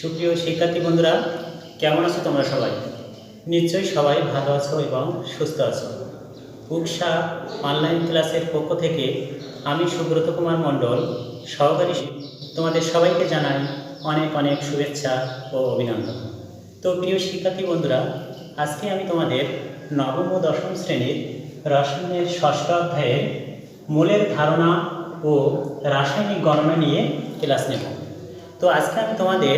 সুপ্রিয় শিক্ষার্থী বন্ধুরা, কেমন আছো তোমরা সবাই? নিশ্চয়ই সবাই ভালো আছো এবং সুস্থ আছো। উৎসাহ অনলাইন ক্লাসের পক্ষ থেকে আমি সুব্রত কুমার মণ্ডল, সহকারী তোমাদের সবাইকে জানাই অনেক অনেক শুভেচ্ছা ও অভিনন্দন। তো প্রিয় শিক্ষার্থী বন্ধুরা, আজকে আমি তোমাদের নবম ও দশম শ্রেণীর রসায়নের ষষ্ঠ অধ্যায়ের মূলের ধারণা ও রাসায়নিক গণনা নিয়ে ক্লাস নেব। তো আজকে আমি তোমাদের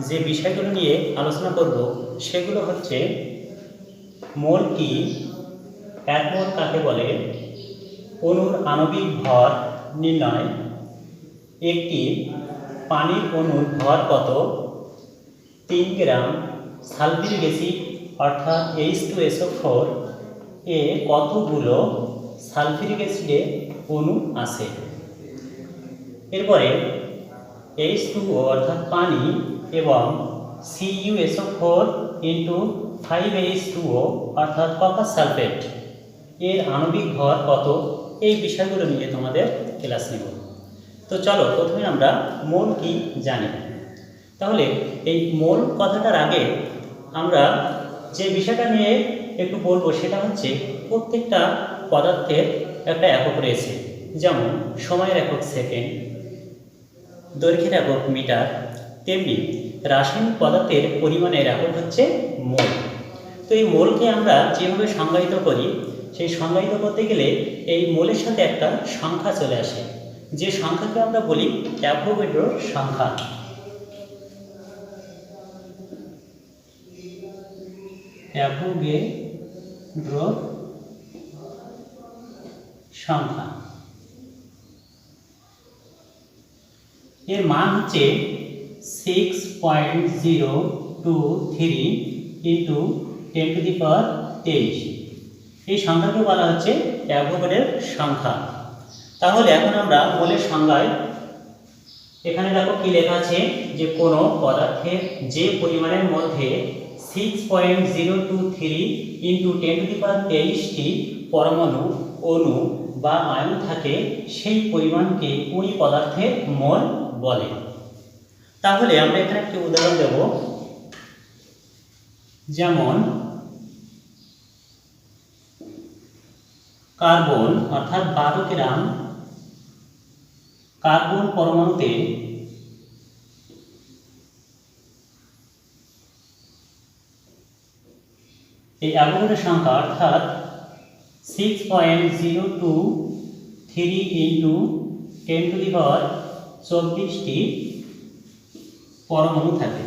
যে বিষয়গুলো নিয়ে আলোচনা করব সেগুলো হচ্ছে মোল কি, এক মোল কাকে বলে, অণুর আণবিক ভর নির্ণয়, একটি পানির অণুর ভর কত, 3 গ্রাম সালফিউরিক অ্যাসিড অর্থাৎ H2SO4 এ কতগুলো সালফিউরিক অ্যাসিডের অণু আছে। এরপরে H2O অর্থাৎ পানি এবং CuSO4 ইন্টু 5H2O অর্থাৎ কপার সালফেট এর আণবিক ভর কত, এই বিষয়গুলো নিয়ে তোমাদের ক্লাস নেব। তো চলো প্রথমে আমরা মোল কি জানি। তাহলে এই মোল কথাটার আগে আমরা যে বিষয়টা নিয়ে একটু বলবো সেটা হচ্ছে প্রত্যেকটা পদার্থের একটা একক রয়েছে, যেমন সময়ের একক সেকেন্ড, দৈর্ঘ্যের একক মিটার, তেমনি রাসায়নিক পদার্থের পরিমাণের একক হচ্ছে মোল। তো এই মোলকে আমরা যেভাবে সংজ্ঞায়িত করি, সেই সংজ্ঞায়িত করতে গেলে এই মোলের সাথে একটা সংখ্যা চলে আসে, যে সংখ্যাকে আমরা বলি অ্যাভোগাড্রো সংখ্যা। অ্যাভোগাড্রো সংখ্যা এর মান হচ্ছে 6.023 ইন্টু 10⁻23। এই সংখ্যাকে বলা হচ্ছে অ্যাভোগাড্রোর সংখ্যা। তাহলে এখন আমরা মোলের সংজ্ঞায় এখানে দেখো কি লেখা আছে, যে কোনো পদার্থের যে পরিমাণের মধ্যে 6.023 ইন্টু 10⁻23টি পরমাণু, অণু বা আয়ন থাকে, সেই পরিমাণকে ওই পদার্থের মোল বলে। তাহলে আমরা এখানে একটি উদাহরণ দেব, যেমন কার্বন অর্থাৎ 12 গ্রাম কার্বন পরমাণুতে এই অ্যাভোগাড্রো সংখ্যা অর্থাৎ 6.023 ইন্টু 10⁻24টি পরমাণু থাকে।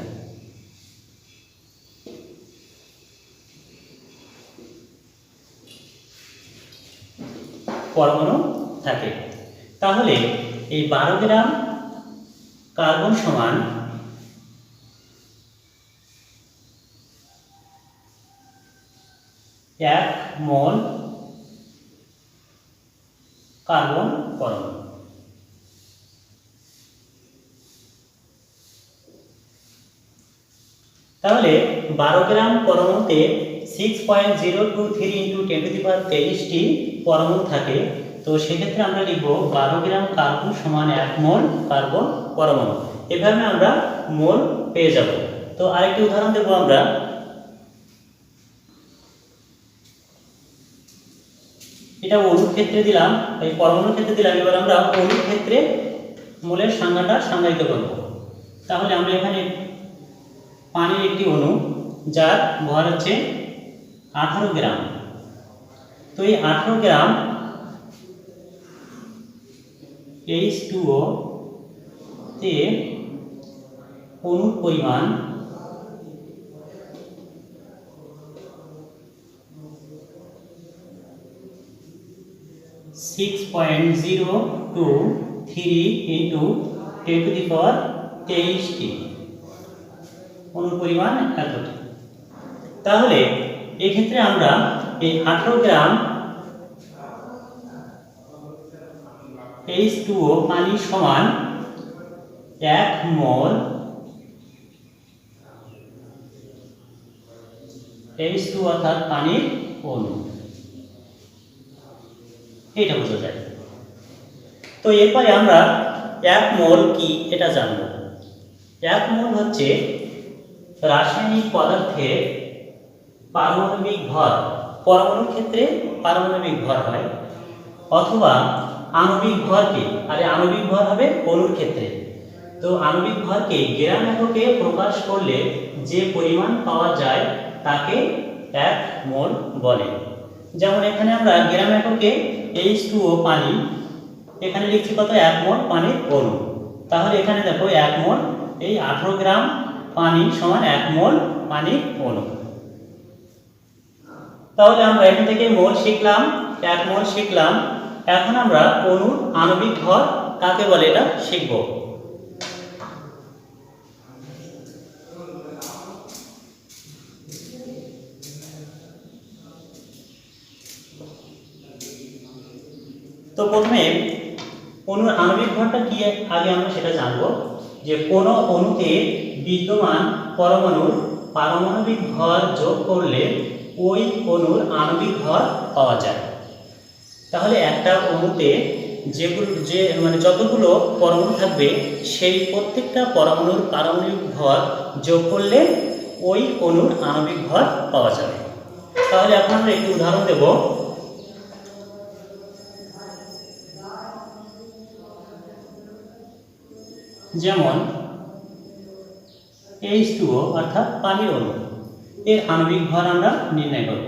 তাহলে এই 12 গ্রাম কার্বন সমান 1 মোল কার্বন পরমাণু। তাহলে 12 গ্রাম পরমাণুতে 6.023 ইন্টু 10⁻23টি পরমাণু থাকে। তো সেক্ষেত্রে আমরা লিখব 12 গ্রাম কার্বন সমান 1 মোল কার্বন পরমাণু। এভাবে আমরা মোল পেয়ে যাব। তো আরেকটি উদাহরণ দেব আমরা, এটা অণুর ক্ষেত্রে দিলাম, এই পরমাণুর ক্ষেত্রে দিলাম। এবার আমরা অণুর ক্ষেত্রে মোলের সংজ্ঞাটা সংজ্ঞায়িত করব। তাহলে আমরা এখানে পানির একটি অণু যার ভর হচ্ছে 18 গ্রাম। তো এই 18 গ্রাম H2O তে অণুর পরিমাণ 6.023 ইন্টু 10⁻23টি অণুর পরিমাণ এতটি। তাহলে এক্ষেত্রে আমরা এই 18 গ্রাম H2O পানি সমান 1 মোল H2 অর্থাৎ পানির অণু, এটা বোঝা যায়। তো এরপরে আমরা 1 মোল কি এটা জানব। 1 মোল হচ্ছে রাসায়নিক পদার্থের পারমাণবিক ভর, পরমাণুর ক্ষেত্রে পারমাণবিক ভর হয়, অথবা আণবিক ভরকে, আণবিক ভর হবে অণুর ক্ষেত্রে। তো আণবিক ভরকে গ্রাম এককে প্রকাশ করলে যে পরিমাণ পাওয়া যায় তাকে 1 মোল বলে। যেমন এখানে আমরা গ্রাম এককে H2O পানি, এখানে লিখছি কত, 1 মোল পানির অণু। তাহলে এখানে দেখো 1 মোল, এই 18 গ্রাম পানি সমান 1 মোল পানির অণু। তাহলে আমরা এখান থেকে মোল শিখলাম, 1 মোল শিখলাম। এখন আমরা অণুর আণবিক ভর কাকে বলে এটা শিখব। তো প্রথমে অণুর আণবিক ভরটা কি আগে আমরা সেটা জানবো, যে কোন অণুতে বিদ্যমান পরমাণুর পারমাণবিক ভর যোগ করলে ওই অণুর আণবিক ভর পাওয়া যায়। তাহলে একটা অণুতে যতগুলো পরমাণু থাকবে সেই প্রত্যেকটা পরমাণুর পারমাণবিক ভর যোগ করলে ওই অণুর আণবিক ভর পাওয়া যাবে। তাহলে এখন আমরা একটি উদাহরণ দেব। যেমন H2O অর্থাৎ পানির অণু, এর আণবিক ভর আমরা নির্ণয় করব।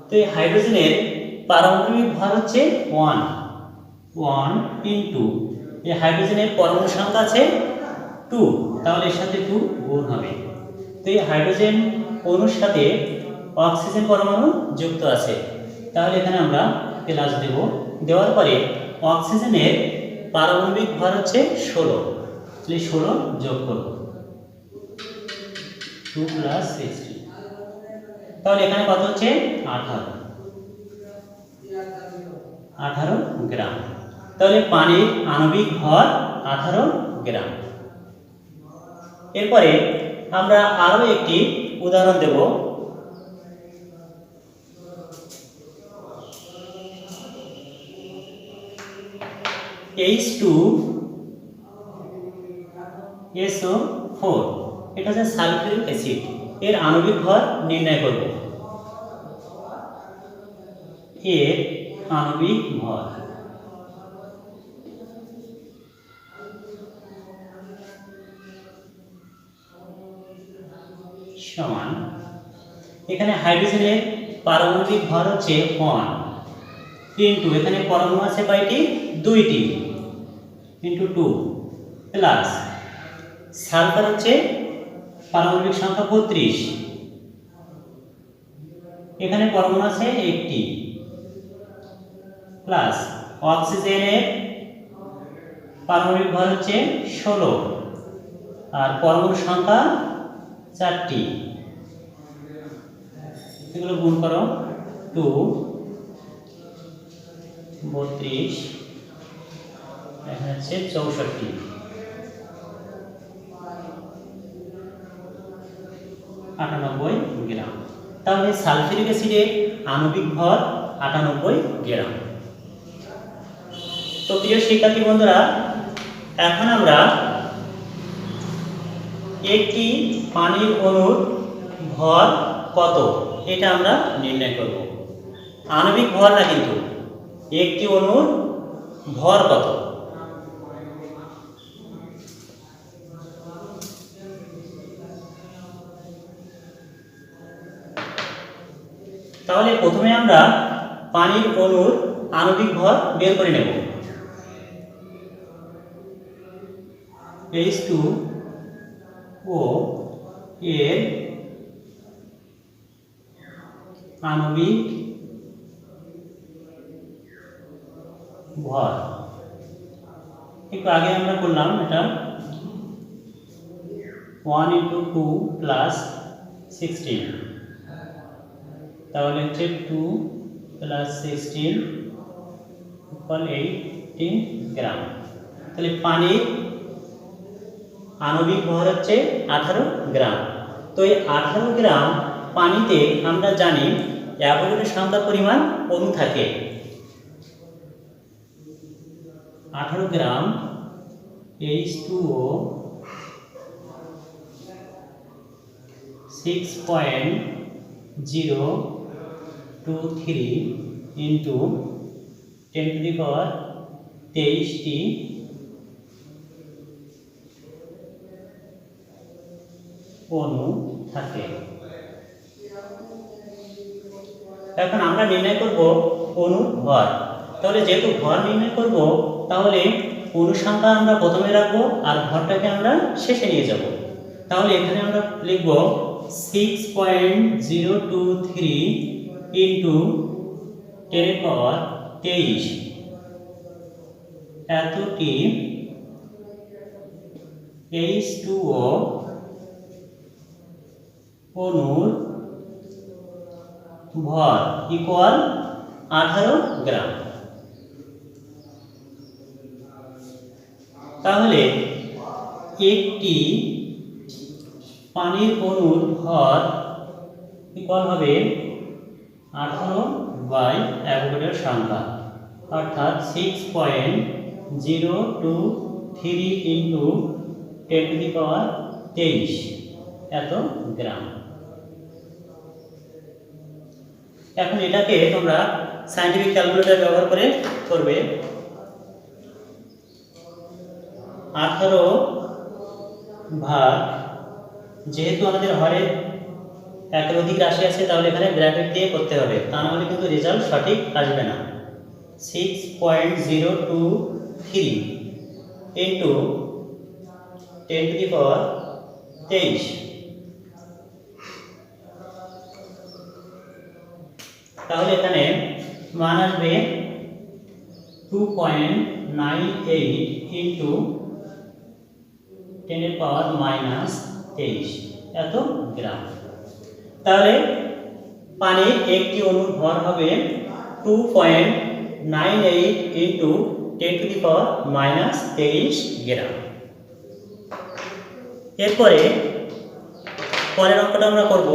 তো এই হাইড্রোজেনের পারমাণবিক ভর হচ্ছে 1 ইনটু, এই হাইড্রোজেনের পরমাণু সংখ্যা আছে 2, তাহলে এর সাথে 2 গুণ হবে। তো এই হাইড্রোজেন অণুর সাথে অক্সিজেন পরমাণু যুক্ত আছে, তাহলে এখানে আমরা প্লাস দেব। দেওয়ার পরে অক্সিজেনের পারমাণবিক ভর হচ্ছে 16, তাহলে 16 যোগ করব, 2 + 16, তাহলে এখানে কত হচ্ছে 18 গ্রাম। তাহলে পানির আণবিক ভর 18 গ্রাম। এরপরে আমরা আরো একটি উদাহরণ দেব। H2SO4, এটা হচ্ছে সালফিউরিক অ্যাসিড, এর আণবিক ভর নির্ণয় করব। এর আণবিক ভর সমান, এখানে হাইড্রোজেনের পারমাণবিক ভর হচ্ছে 1 ইনটু, এখানে পরমাণু আছে কয়টি, 2টি, ইনটু 2 প্লাস সালফার হচ্ছে পারমাণবিক সংখ্যা 32, এখানে পরমাণু আছে 1টি, প্লাস অক্সিজেনের পারমাণবিক ভর হচ্ছে 16 আর পরমাণু সংখ্যা 4টি, এগুলো গুণ করো, 2 32, এখানে হচ্ছে 64, 98 গ্রাম। তাহলে সালফিউরিক অ্যাসিডের আণবিক ভর 98 গ্রাম। তো প্রিয় শিক্ষার্থী বন্ধুরা, এখন আমরা একটি পানির অণুর ভর কত এটা আমরা নির্ণয় করব। আণবিক ভর না, কিন্তু একটি অণুর ভর কত। তাহলে প্রথমে আমরা পানির অণুর আণবিক ভর বের করে নেব। H2O এর আণবিক ভর একটু আগে আমরা করলাম, এটা 1 × 2 + 16, তাহলে হচ্ছে 2 + 16 = 18 গ্রাম। তাহলে পানির আণবিক ভর হচ্ছে 18 গ্রাম। তো এই 18 গ্রাম পানিতে আমরা জানি অ্যাভোগাড্রো সংখ্যার পরিমাণ অণু থাকে 18 গ্রাম H2O 6.023 into 10 to the power 23টি অণু থাকে। এখন আমরা নির্ণয় করব অণুর ভর। তাহলে যেহেতু ভর নির্ণয় করব তাহলে অণু সংখ্যা আমরা প্রথমে রাখবো আর ভরটাকে আমরা শেষে নিয়ে যাব। তাহলে এখানে আমরা লিখব 6.023 ইন্টু 10 এর পাওয়ার 23 এতটি H2O অণুর ভর ইকুয়াল 18 গ্রাম। তাহলে একটি পানির অণুর ভর ইকুয়াল হবে 18 বাই অ্যাভোগাড্রোর সংখ্যা, অর্থাৎ 6.023 ইন্টু 10 টু দি পাওয়ার 23 এত গ্রাম। এখন এটাকে তোমরা সায়েন্টিফিক ক্যালকুলেটর ব্যবহার করে করবে। 18 ভাগ, যেহেতু আমাদের হরে একের অধিক রাশি আছে তাহলে এখানে ব্র্যাকেট দিয়ে করতে হবে, তা নাহলে কিন্তু রেজাল্ট সঠিক আসবে না। 6.023 ইন্টু 10 টু দি পাওয়ার 23, তাহলে এখানে মান আসবে 2.98 ইন্টু 10 এর পাওয়ার -23 এত গ্রাম। তাহলে পানির একটি অণুর ভর হবে 2.98 ইন্টু 10 টু দি পাওয়ার -23 গ্রাম। এরপরে পরের অঙ্কটা আমরা করব।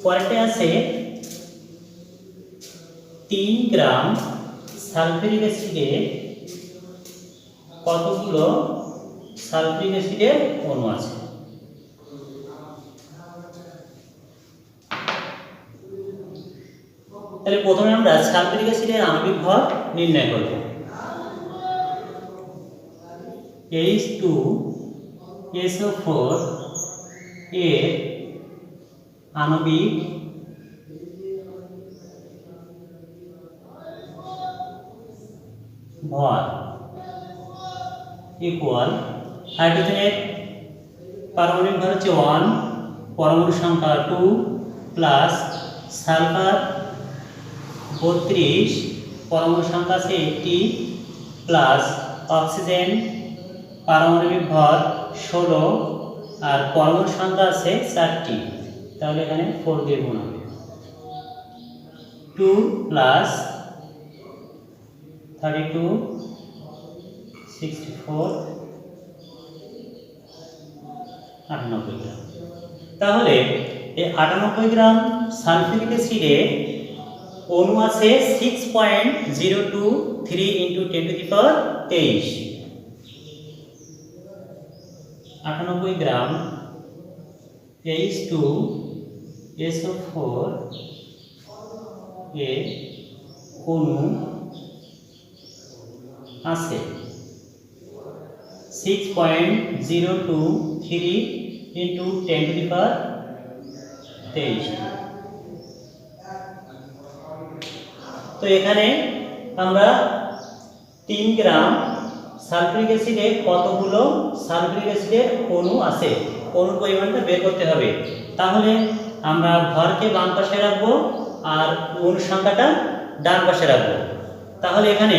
পরেরটা আছে 3 গ্রাম সালফিউরিক অ্যাসিডে কতগুলো সালফিউরিক অ্যাসিডের অণু আছে। তাহলে প্রথমে আমরা সালফিউরিক অ্যাসিডের আণবিক ভর নির্ণয় করব। H2SO4 এর আণবিক ভর ইকুয়াল, হাইড্রোজেনের পারমাণবিক ভর হচ্ছে 1, পরমাণু সংখ্যা 2 প্লাস সালফার 32, পরমাণু সংখ্যা আছে 80 প্লাস অক্সিজেন পারমাণবিক ভর 16 আর পরমাণু সংখ্যা আছে 4টি, তাহলে এখানে 4 দিয়ে গুণ হবে। 2 প্লাস 32 64 98 গ্রাম। তাহলে এই 98 গ্রাম সালফিউরিক অ্যাসিডে অণু আছে 6.023 into 10 to the power 23। 98 gram H2SO4 এর অণু আছে 6.023 ইন্টু 10 টু দি পাওয়ার 23। তো এখানে আমরা 3 গ্রাম সালফিউরিক অ্যাসিডে কতগুলো সালফিউরিক অ্যাসিডের অণু আছে, অণুর পরিমাণটা বের করতে হবে। তাহলে আমরা ভরকে বাম পাশে রাখবো আর অণু সংখ্যাটা ডান পাশে রাখবো। তাহলে এখানে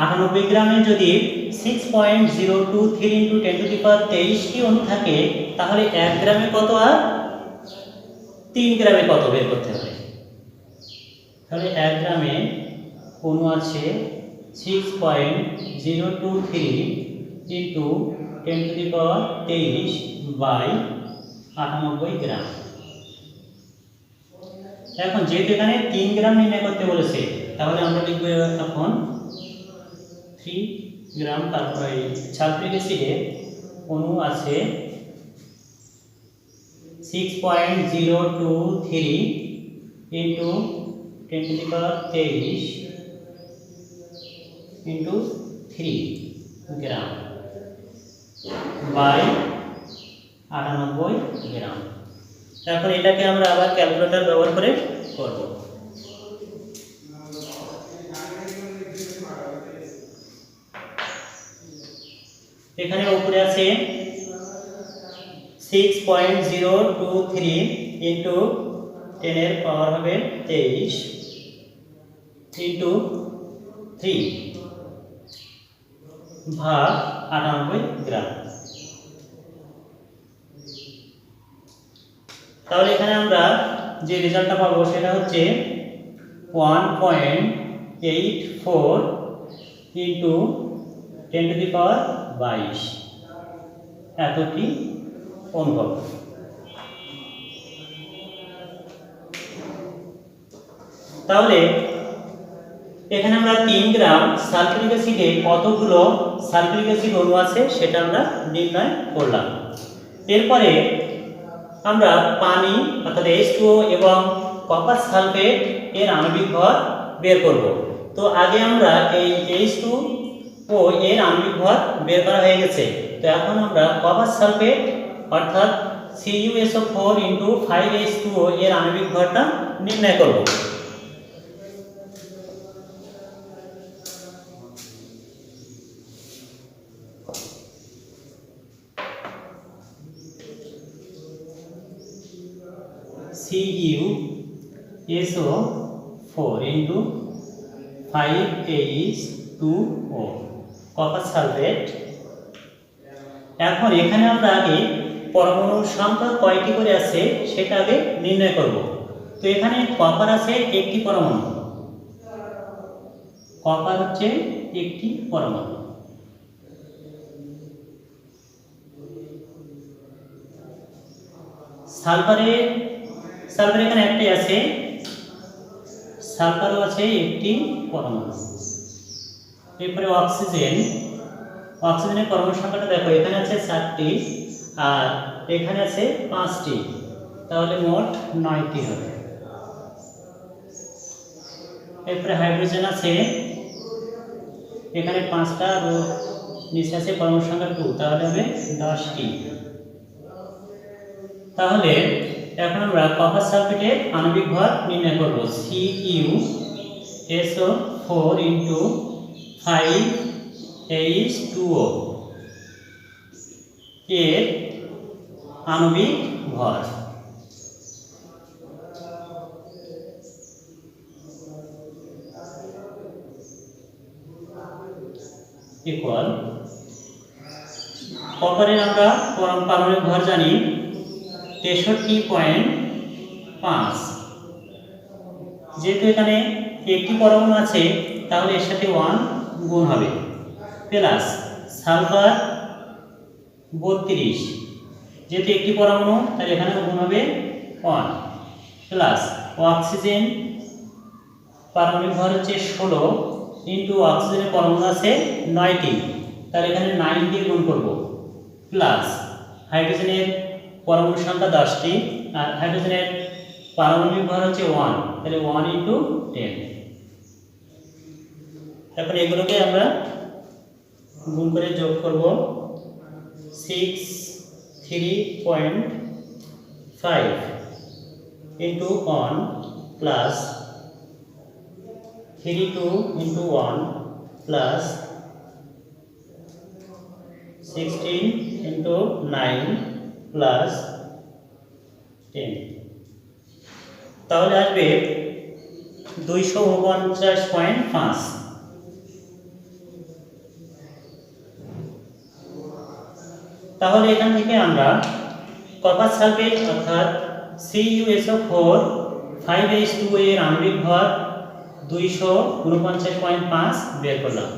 98 গ্রামে যদি 6.023 ইন্টু 10 টু দি পাওয়ার 23টি অণু থাকে, তাহলে 1 গ্রামে কত আর 3 গ্রামে কত বের করতে হবে। তাহলে 1 গ্রামে অণু আছে 6.023 into 10 to the power 23 by 98 gram. এখন যেহেতু এখানে 3 গ্রাম নির্ণয় করতে বলেছে, তাহলে আমরা লিখব এখন 3 গ্রাম সালফিউরিক অ্যাসিডে অণু আছে 6.023 into 10⁻23 into 3 gram by 98 gram. এখন এটাকে আমরা আবার ক্যালকুলেটর ব্যবহার করে করব। এখানে উপরে আছে 6.023 ইন্টু 10 এর পাওয়ার হবে 23 ইন্টু 3 ভাগ 98 গ্রাম। তাহলে এখানে আমরা যে রেজাল্টটা পাবো সেটা হচ্ছে 1.84 ইন্টু 10⁻22 এতটি অণু হবে। তাহলে এখানে আমরা 3 গ্রাম সালফিউরিক অ্যাসিডে কতগুলো সালফিউরিক অ্যাসিড অণু আছে সেটা আমরা নির্ণয় করলাম। এরপরে আমরা পানি অর্থাৎ H2O এবং কপার সালফেট এর আণবিক ভর বের করব। তো আগে আমরা এই H2O এর আণবিক ভর বের করা হয়ে গেছে। তো এখন আমরা কপার সালফেট অর্থাৎ CuSO4 × 5H2O এর আণবিক ভরটা নির্ণয় করব। CuSO4 × 5H2O copper sulphate. এখন এখানে আমরা আগে পরমাণুর সংখ্যা কয়টি করে আছে সেটা আগে নির্ণয় করব। তো এখানে কপার আছে একটি পরমাণু, কপার হচ্ছে একটি পরমাণু। সালফার এখানে একটাই আছে, সালফারও আছে একটি পরমাণু। এরপরে অক্সিজেনের পরমাণু সংখ্যাটা দেখো, এখানে আছে 4টি আর এখানে আছে 5টি, তাহলে মোট 9টি হবে। এরপরে হাইড্রোজেন আছে, এখানে 5টা আর নিচে আছে পরমাণু সংখ্যা 2, তাহলে হবে 10টি। তাহলে এখন আমরা কপার সালফেটের আণবিক ভর নির্ণয় করব। CuSO4 × 5H2O এর আণবিক ভর ইকুয়াল, কপারের আমরা পারমাণবিক ভর জানি 63.5। যেহেতু এখানে একটি পরমাণু আছে তাহলে এর সাথে 1 গুণ হবে, প্লাস সালফার 32, যেহেতু একটি পরমাণু তাহলে এখানে গুণ হবে 1, প্লাস অক্সিজেন পারমাণবিক ভর হচ্ছে 16 ইন্টু অক্সিজেনের পরমাণু আছে 9টি, তাহলে এখানে 9 দিয়ে গুণ করব, প্লাস হাইড্রোজেনের পরমাণু সংখ্যা 10টি আর হাইড্রোজেনের পারমাণবিক ভর হচ্ছে 1, তাহলে 1 × 10। তারপর এগুলোকে আমরা গুণ করে যোগ করব। 63.5 × 1 প্লাস 32 × 1 প্লাস 16 × 9 প্লাস 10, তাহলে আসবে 249.5। তাহলে এখান থেকে আমরা কপার সালফেট অর্থাৎ CuSO4 5H2O এর আণবিক ভর 249.5 বের করলাম।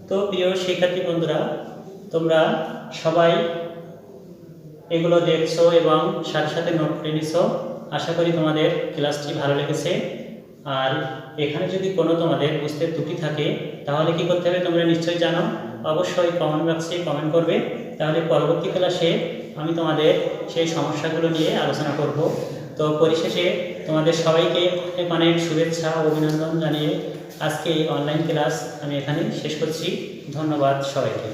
তো প্রিয় শিক্ষার্থী বন্ধুরা, তোমরা সবাই এগুলো দেখছো এবং সাথে সাথে নোট করে নিছো। আশা করি তোমাদের ক্লাসটি ভালো লেগেছে। আর এখানে যদি কোনো তোমাদের বুঝতে ত্রুটি থাকে তাহলে কি করতে হবে তোমরা নিশ্চয়ই জানো, অবশ্যই কমেন্ট বক্সে কমেন্ট করবে। তাহলে পরবর্তী ক্লাসে আমি তোমাদের সেই সমস্যাগুলো নিয়ে আলোচনা করব। তো পরিশেষে তোমাদের সবাইকে অনেক অনেক শুভেচ্ছা ও অভিনন্দন জানিয়ে আজকে এই অনলাইন ক্লাস আমি এখানেই শেষ করছি। ধন্যবাদ সবাইকে।